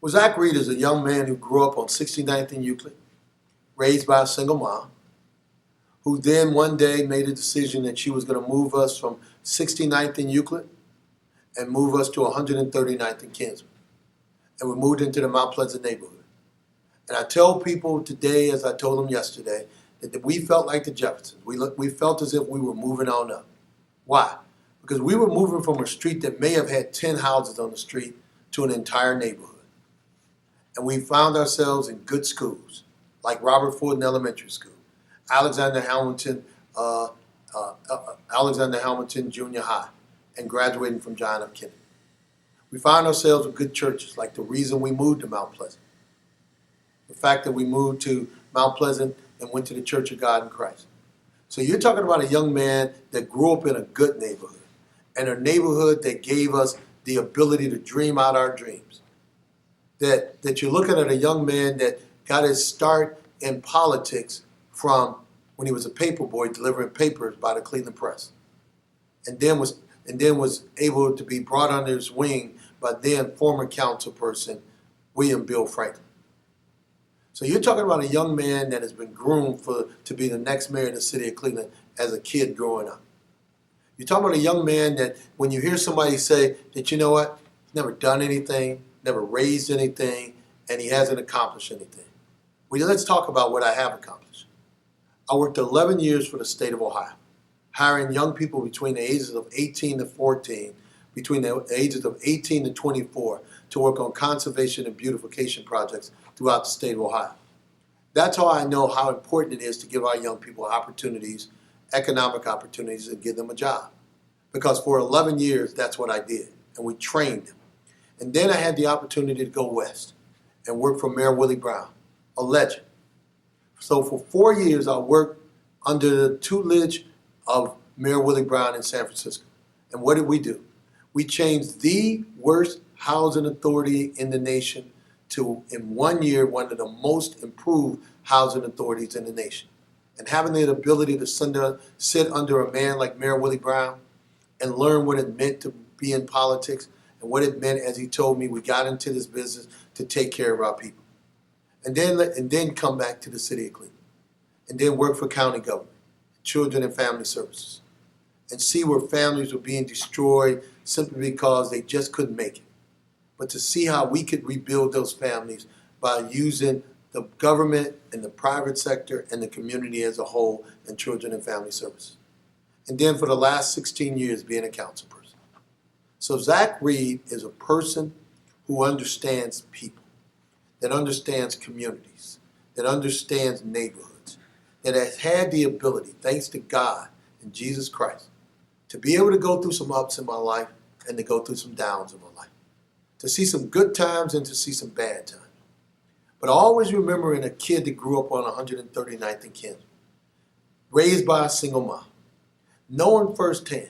Well, Zack Reed is a young man who grew up on 69th and Euclid, raised by a single mom, who then one day made a decision that she was going to move us from 69th and Euclid and move us to 139th and Kinsman. And we moved into the Mount Pleasant neighborhood. And I tell people today, as I told them yesterday, that we felt like the Jeffersons. We felt as if we were moving on up. Why? Because we were moving from a street that may have had 10 houses on the street to an entire neighborhood. And we found ourselves in good schools, like Robert Ford Elementary School, Alexander Hamilton Junior High, and graduating from John F. Kennedy. We found ourselves with good churches, like the reason we moved to Mount Pleasant. The fact that we moved to Mount Pleasant and went to the Church of God in Christ. So you're talking about a young man that grew up in a good neighborhood, and a neighborhood that gave us the ability to dream out our dreams. That you're looking at a young man that got his start in politics from when he was a paper boy delivering papers by the Cleveland Press, and then was able to be brought under his wing by then former council person William Bill Franklin. So you're talking about a young man that has been groomed to be the next mayor of the city of Cleveland as a kid growing up. You're talking about a young man that when you hear somebody say that, you know what, he's never done anything, never raised anything, and he hasn't accomplished anything. Well, let's talk about what I have accomplished. I worked 11 years for the state of Ohio, hiring young people between the ages of 18 to 14, between the ages of 18 to 24, to work on conservation and beautification projects throughout the state of Ohio. That's how I know how important it is to give our young people opportunities, economic opportunities, and give them a job. Because for 11 years, that's what I did, and we trained them. And then I had the opportunity to go west and work for Mayor Willie Brown, a legend. So for 4 years, I worked under the tutelage of Mayor Willie Brown in San Francisco. And what did we do? We changed the worst housing authority in the nation to, in 1 year, one of the most improved housing authorities in the nation. And having the ability to sit under a man like Mayor Willie Brown and learn what it meant to be in politics and what it meant, as he told me, we got into this business to take care of our people. And then come back to the city of Cleveland. And then work for county government, children and family services. And see where families were being destroyed simply because they just couldn't make it. But to see how we could rebuild those families by using the government and the private sector and the community as a whole and children and family services. And then for the last 16 years being a council person. So Zack Reed is a person who understands people, that understands communities, that understands neighborhoods, that has had the ability, thanks to God and Jesus Christ, to be able to go through some ups in my life and to go through some downs in my life, to see some good times and to see some bad times. But I always remembering a kid that grew up on 139th and Kinsman, raised by a single mom, knowing firsthand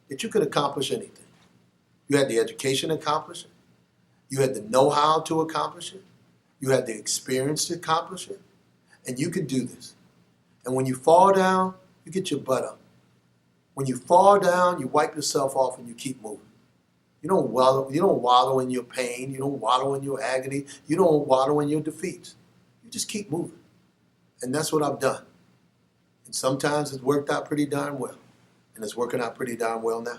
that you could accomplish anything. You had the education to accomplish it. You had the know-how to accomplish it. You had the experience to accomplish it. And you could do this. And when you fall down, you get your butt up. When you fall down, you wipe yourself off and you keep moving. You don't wallow in your pain. You don't wallow in your agony. You don't wallow in your defeats. You just keep moving. And that's what I've done. And sometimes it's worked out pretty darn well. And it's working out pretty darn well now.